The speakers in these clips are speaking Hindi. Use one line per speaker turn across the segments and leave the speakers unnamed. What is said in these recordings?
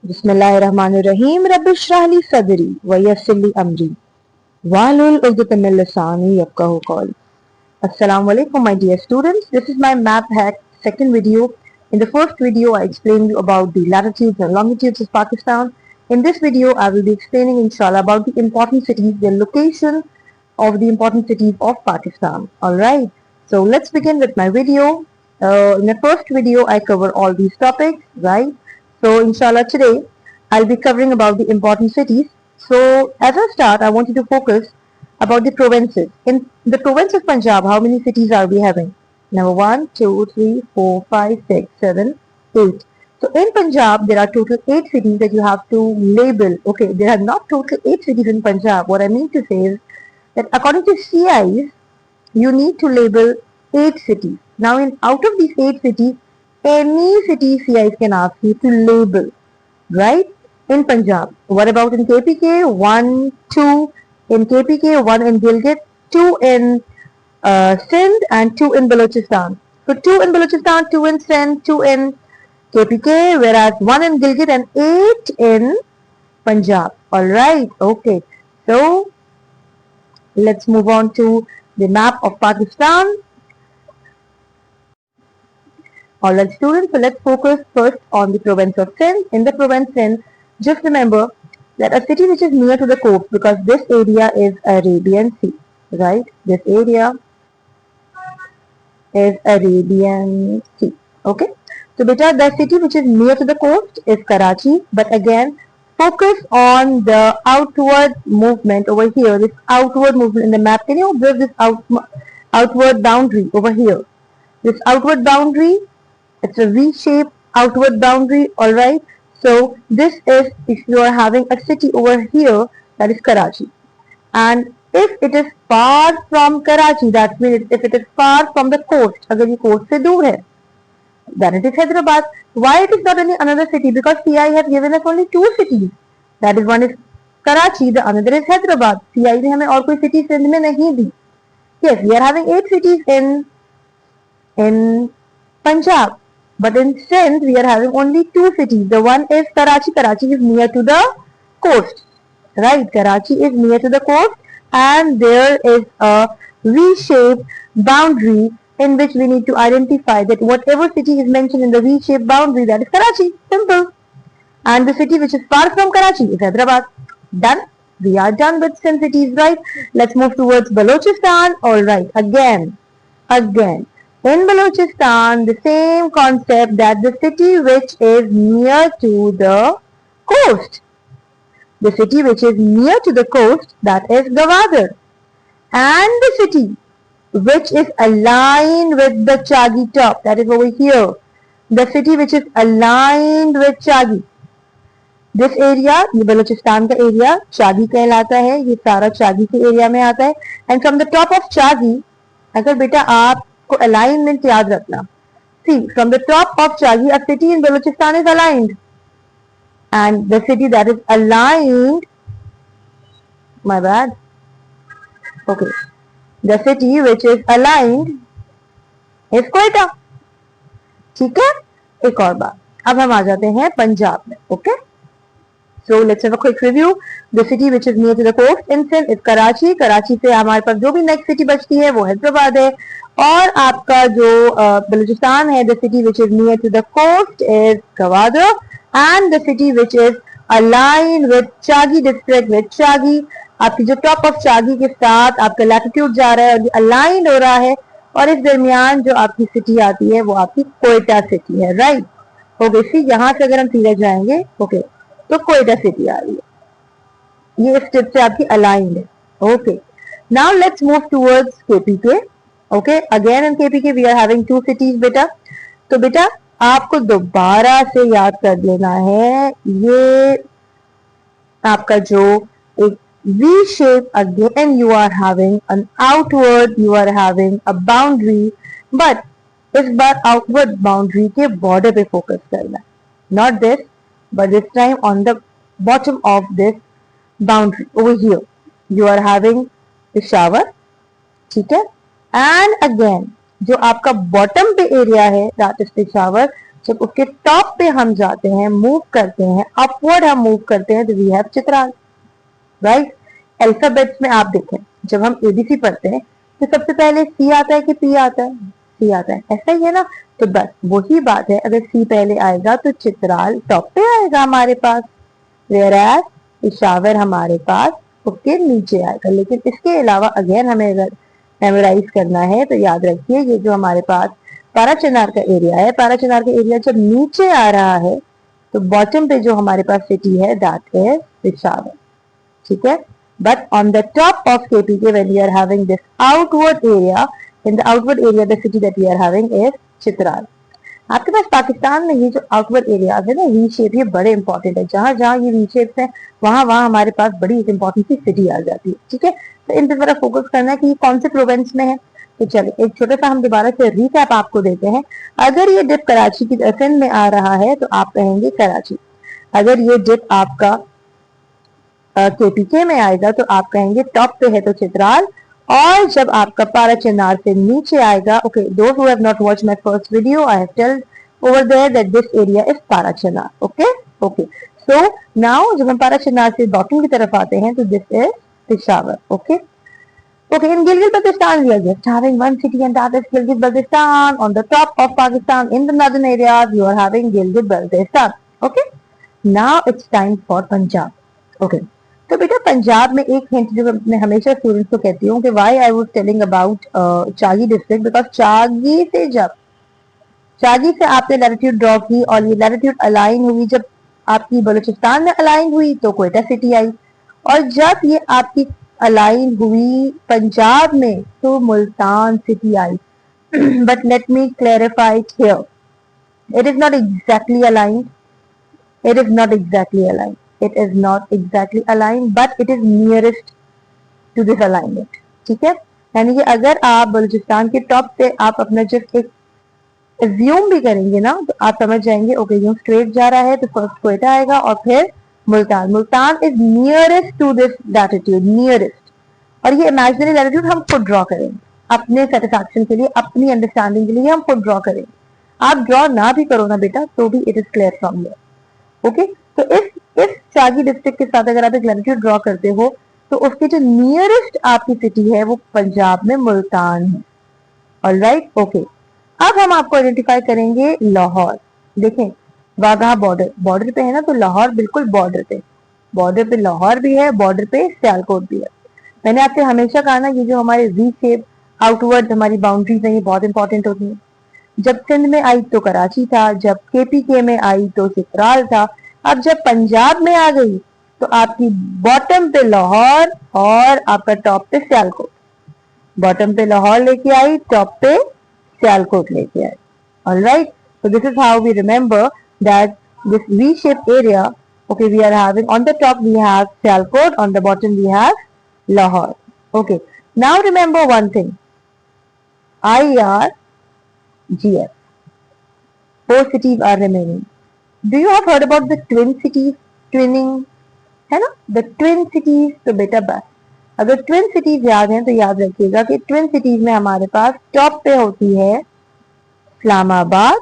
बिस्मिल्लाहिर्रहमानिर्रहीम रब्बिश्रह ली सदरी वयस्सिर ली अमरी वाहलुल उक़दतम मिन लिसानी यफ़क़हू क़ौली. Assalamu alaikum, my dear students. This is my map hack second video. In the first video, I explained you about the latitudes and longitudes of Pakistan. In this video, I will be explaining, inshallah, about the important cities, the location of the important cities of Pakistan. Alright, so let's begin with my video. In the first video, I cover all these topics, right? So, inshallah, today I'll be covering about the important cities. So, as I start, I want you to focus about the provinces. In the province of Punjab, how many cities are we having? Number 1, 2, 3, 4, 5, 6, 7, 8. So in Punjab, there are total 8 cities that you have to label. Okay, there are not total 8 cities in Punjab. What I mean to say is that according to CIs, you need to label 8 cities. Now, out of these 8 cities, any city CIs can ask you to label, right? In Punjab. What about in KPK? 1, 2 in KPK, 1 in Gilgit, 2 in Sindh, and 2 in Balochistan. So 2 in Balochistan, 2 in Sindh, 2 in KPK, whereas 1 in Gilgit and 8 in Punjab. Alright, okay. So let's move on to the map of Pakistan. Alright students, so let's focus first on the province of Sindh. In the province Sindh, just remember that a city which is near to the coast, because this area is Arabian Sea, right? This area is Arabian Sea, okay? So beta, the city which is near to the coast is Karachi, but again, focus on the outward movement over here, this outward movement in the map. Can you observe this outward boundary over here? This outward boundary, it's a V-shaped outward boundary, alright? So this is, if you are having a city over here, that is Karachi. And if it is far from Karachi, that means if it is far from the coast, agar ye coast se dur hai, then it is Hyderabad. Why it is not any another city? Because CI has given us only 2 cities. That is, one is Karachi, the another is Hyderabad. CI ne hame aur koi city Sindh mein nahi di. Yes, we are having 8 cities in Punjab. But in Sindh, we are having only 2 cities. The one is Karachi. Karachi is near to the coast. Right? Karachi is near to the coast. And there is a V-shaped boundary in which we need to identify that whatever city is mentioned in the V-shaped boundary, that is Karachi. Simple. And the city which is far from Karachi is Hyderabad. Done. We are done with Sindh cities, right? Let's move towards Balochistan. Alright. Again. In Balochistan, the same concept, that the city which is near to the coast. The city which is near to the coast, that is Gawadar. And the city which is aligned with the Chagi top, that is over here. The city which is aligned with Chagi. This area, ये बलूचिस्तान का एरिया चागी कहलाता है, ये सारा चागी के एरिया में आता है. And from the top of Chagi, अगर बेटा आपको alignment याद रखना, see, from the top of Chagi, a city in Balochistan is aligned, and the city that is aligned, my bad, okay, the city which is aligned is Quetta. ठीक है, एक और बात. अब हम आ जाते हैं पंजाब में. Okay, so let's have a quick review. The city which is near to the coast in Sindh is Karachi. Karachi से हमारे पास जो भी नेक्स्ट सिटी बचती है वो हैदराबाद है. और आपका जो बलूचिस्तान है, the city which is near to the coast is Gawadar, and the city which is aligned with Chagi district with Chagi. आपकी जो टॉप ऑफ चागी के साथ आपका लैटिट्यूड जा रहा है और अलाइंड हो रहा है, और इस दरमियान जो आपकी सिटी आती है वो आपकी कोयटा सिटी है. Right, okay. सी, यहाँ से अगर हम सीधे जाएंगे, ओके, तो कोयटा सिटी आ रही है, ये इस टिप से आपकी अलाइंड है. Okay, now let's move towards KPK. Okay, again in KPK we are having 2 cities बेटा. तो बेटा आपको दोबारा से याद कर लेना है, ये आपका जो एक V shape, again you are having an outward, you are having a boundary, but इस बार outward boundary के border पे focus करना है, not this, but this time on the bottom of this boundary over here you are having Peshawar. ठीक है, and again जो आपका bottom पे area है, that is Peshawar, जब उसके टॉप पे हम जाते हैं, मूव करते हैं, अपवर्ड हम मूव करते हैं, तो we have Chitral, right. Alphabets में आप देखें, जब हम एबीसी पढ़ते हैं तो सबसे पहले सी आता है कि पी आता है? सी आता है, ऐसा ही है ना। तो बस वही बात है, अगर सी पहले आएगा तो चित्राल टॉप पे आएगा हमारे पास, वेयर पेशावर हमारे पास उसके नीचे आएगा। लेकिन इसके अलावा अगेन हमें अगर मेमोराइज करना है तो याद रखिए, ये जो हमारे पास पाराचनार का एरिया है, पाराचनार का एरिया जब नीचे आ रहा है तो बॉटम पे जो हमारे पास सिटी है दैट इज पेशावर, ठीक है। But on the top of KPK when we are having this outward area, in the outward area the city that we are having is Chitral. आपके पास पाकिस्तान में ये जो आउटवर्ड एरियाज है ना, वी शेप, ये बड़े इंपॉर्टेंट है। जहां जहां ये वी शेप्स है वहां वहां हमारे पास बड़ी एक इंपॉर्टेंट सी सिटी आ जाती है, ठीक है। तो इन पे जरा फोकस करना है कि ये कौन से प्रोविंस में है। तो चलिए एक छोटा सा हम दोबारा से रीकैप आपको देते हैं। अगर ये डिप कराची की सिंध में आ रहा है तो आप कहेंगे कराची। अगर ये डिप आपका केपीके में आएगा तो आप कहेंगे टॉप पे है तो चित्राल। और जब आपका पाराचनार से नीचे आएगा, okay, those who have not watched my first video, I have told over there that this area is Parachanar, okay, okay. So now जब हम पाराचनार से बॉटम की तरफ आते हैं तो this is Peshawar, okay. Okay, in Gilgit-Baltistan we are just having one city and that is Gilgit-Baltistan. On the top of Pakistan in the northern areas you are having Gilgit-Baltistan, okay. Now it's time for Punjab, okay. तो बेटा पंजाब में एक हिंट जो मैं हमेशा स्टूडेंट्स को कहती हूँ कि why I was telling about Chagai district, because Chagai से आपने लैटिट्यूड ड्रॉ की और ये लैटिट्यूड अलाइन हुई, जब आपकी बलूचिस्तान में अलाइन हुई तो कोयटा सिटी आई, और जब ये आपकी अलाइन हुई पंजाब में तो Multan city I. But let me clarify here, it is not exactly aligned, it is not exactly aligned, it is not exactly aligned, but it is nearest to this alignment, ठीक है। यानी कि अगर आप बलूचिस्तान के टॉप पे आप अपना जस्ट एक एज्यूम भी करेंगे ना तो आप समझ जाएंगे, ओके यूं स्ट्रेट जा रहा है तो फर्स्ट कोयटा आएगा और फिर Multan. Multan is nearest to this latitude, nearest. और ये इमेजिनरी लैटिट्यूड हम खुद ड्रॉ करेंगे अपने सेटिस्फैक्शन के लिए, अपनी अंडरस्टैंडिंग के लिए हम खुद ड्रॉ करेंगे। आप ड्रॉ ना भी करो ना बेटा तो भी it is clear from here, okay. तो इस चागी डिस्ट्रिक्ट के साथ अगर आप एक लैटिट्यूड ड्रॉ करते हो तो उसकी जो नियरेस्ट आपकी सिटी है वो पंजाब में मुल्तान है, ऑलराइट, ओके। अब हम आपको आइडेंटिफाई करेंगे लाहौर। देखें वाघा बॉर्डर पे है ना, तो लाहौर बिल्कुल बॉर्डर पे लाहौर भी है, बॉर्डर पे सियालकोट भी है। मैंने आपसे हमेशा कहा ना, ये जो हमारे वी शेप आउटवर्ड हमारी बाउंड्रीज है ये बहुत इंपॉर्टेंट होती है। जब सिंध में आई तो कराची था, जब केपीके में आई तो चित्राल था, अब जब पंजाब में आ गई तो आपकी बॉटम पे लाहौर और आपका टॉप पे सियालकोट। बॉटम पे लाहौर लेके आई, टॉप पे सियालकोट लेके आई, alright. So this is how we remember that this V-shaped area, okay, we are having on the top we have Sialkot, on the bottom we have Lahore, okay. Now remember one thing, IRGF, 4 cities are remaining. Do you have heard about the twin cities, twinning, है ना, the twin cities? तो बेटा बस अगर ट्विन सिटीज याद हैं तो याद रखिएगा कि ट्विन सिटीज में हमारे पास टॉप पे होती है इस्लामाबाद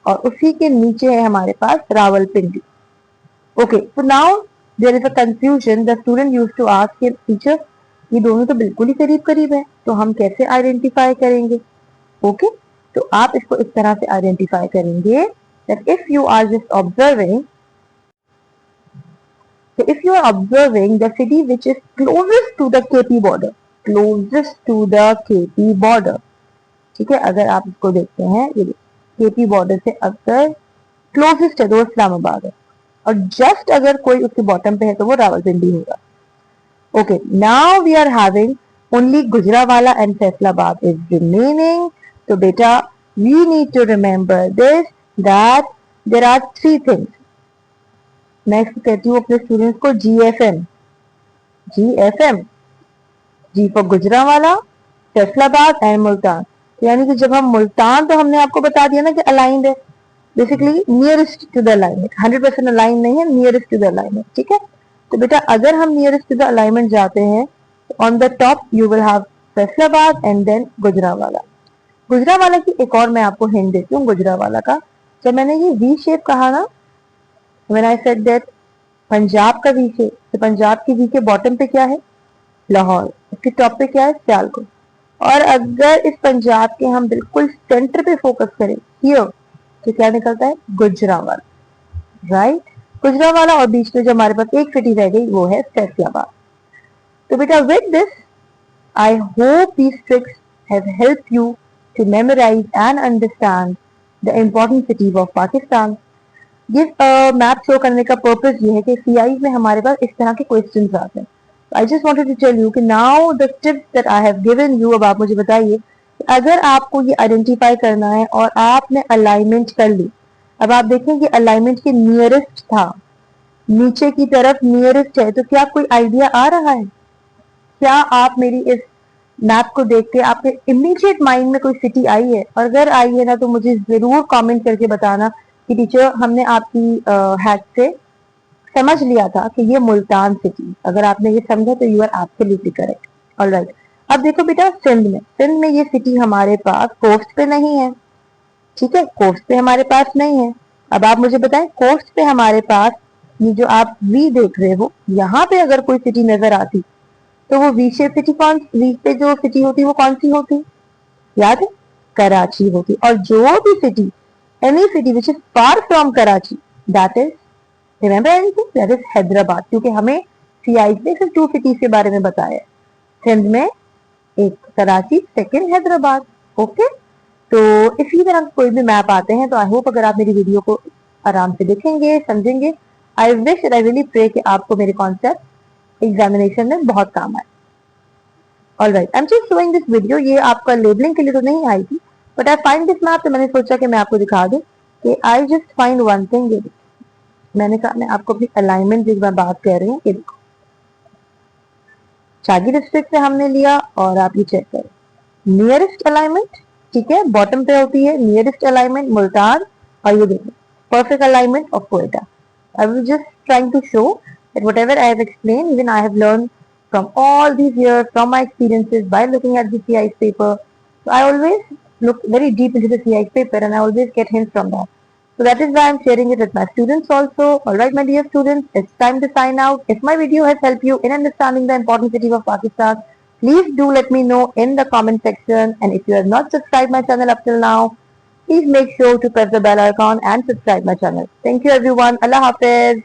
और उसी के नीचे है हमारे पास Rawalpindi, okay. So now there is a confusion, the student used to ask teacher ये दोनों तो बिल्कुल ही करीब करीब है, तो हम कैसे आइडेंटिफाई करेंगे, ओके। तो आप इसको इस तरह से आइडेंटिफाई करेंगे that if you are just observing, so if you are observing the city which is closest to the KP border, closest to the KP border, ठीक है, अगर आप इसको देखते हैं ये केपी बॉर्डर से अगर क्लोजेस्ट है तो वो इस्लामाबाद है, और जस्ट अगर कोई उसके बॉटम पे है तो वो रावलपिंडी होगा, okay. Now we are having only Gujranwala and Faisalabad is remaining. तो बेटा we need to remember this that there are 3 things. मैं इसको कहती हूँ अपने स्टूडेंट्स को GFM, G for Gujranwala, Faisalabad and Multan. यानी कि जब हम मुल्तान, तो हमने आपको बता दिया ना कि अलाइंड है, basically nearest to the alignment, 100% align नहीं है, नियरेस्ट टू द अलाइनमेंट, ठीक है। तो बेटा अगर हम नियरेस्ट टू द अलाइनमेंट जाते हैं तो on the top you will have Faisalabad and then Gujranwala. Gujranwala की एक और मैं आपको हिंट देती हूँ गुजरावाला का, जब मैंने ये वी शेप कहा ना, when I said that Punjab का वी शेप, तो पंजाब की वी के बॉटम पे क्या है? लाहौर। इसके टॉप पे क्या है? सियालकोट। और अगर इस पंजाब के हम बिल्कुल सेंटर पे फोकस करें, हियर, तो क्या निकलता है? गुजरांवाला, राइट? गुजरांवाला, और बीच में जो हमारे पास एक सिटी रह गई वो है फैसलाबाद। तो बेटा with this I hope these tricks have helped you to memorize and understand the important cities of Pakistan. ये मैप शो करने का पर्पस ये है कि सीआई में हमारे पास इस तरह के क्वेश्चंस आते हैं। I just wanted to tell you कि now the tips that I have given you, अब आप मुझे बताइए अगर आपको ये आइडेंटिफाई करना है और आपने अलाइनमेंट कर ली, अब आप देखें कि अलाइनमेंट के नियरेस्ट था, नीचे की तरफ नियरेस्ट है, तो क्या कोई आइडिया आ रहा है? क्या आप मेरी इस मैप को देख के आपके इमीडिएट माइंड में कोई सिटी आई है? और अगर आई है ना तो मुझे जरूर कमेंट करके बताना कि टीचर हमने आपकी हैक से समझ लिया था कि ये मुल्तान सिटी। अगर आपने ये समझा तो you are absolutely correct. Alright, अब देखो बेटा सिंध में ये सिटी हमारे पास कोस्ट पे नहीं है, ठीक है? कोस्ट पे हमारे पास नहीं है। अब आप मुझे बताएं, कोस्ट पे हमारे पास ये जो आप वी देख रहे हो, यहाँ पे अगर कोई सिटी नजर आती तो वो वी शेप सिटी, कौन वी पे जो सिटी होती वो कौन सी होती? याद है? कराची होती। और जो भी city, any city which is far from Karachi, that is, remember anything, that is Hyderabad. क्योंकि हमें सीआई में सिर्फ 2 सिटीज के बारे में बताया है, सिंध में एक कराची, सेकंड हैदराबाद। ओके, तो इसी तरह कोई भी मैप आते हैं तो आई होप अगर आप मेरी वीडियो को आराम से देखेंगे, समझेंगे, I wish, I really pray कि आपको मेरे कॉन्सेप्ट एग्जामिनेशन में बहुत काम आए। Alright, I am just showing this video, ये आपका लेबलिंग के लिए तो नहीं आई थी, but I find this map, तो मैंने सोचा कि मैं आपको दिखा दूं कि I just find one thing. मैंने कहा मैं आपको अपनी अलाइनमेंट जिस बार बात कर रही हूँ, ये देखो, शागी डिस्ट्रिक्ट से हमने लिया और आप ये चेक करें, नियरेस्ट अलाइनमेंट, ठीक है, बॉटम पे होती है नियरेस्ट अलाइनमेंट मुल्तान, और ये देखो perfect alignment of Quetta. I was just trying to show that whatever I have explained, even I have learned from all these years, from my experiences by looking at the CI's paper. So I always look very deep into the CI's paper and I always get hints from that. So that is why I'm sharing it with my students also. Alright, my dear students, it's time to sign out. If my video has helped you in understanding the important cities of Pakistan, please do let me know in the comment section. And if you have not subscribed my channel up till now, please make sure to press the bell icon and subscribe my channel. Thank you everyone. Allah Hafiz.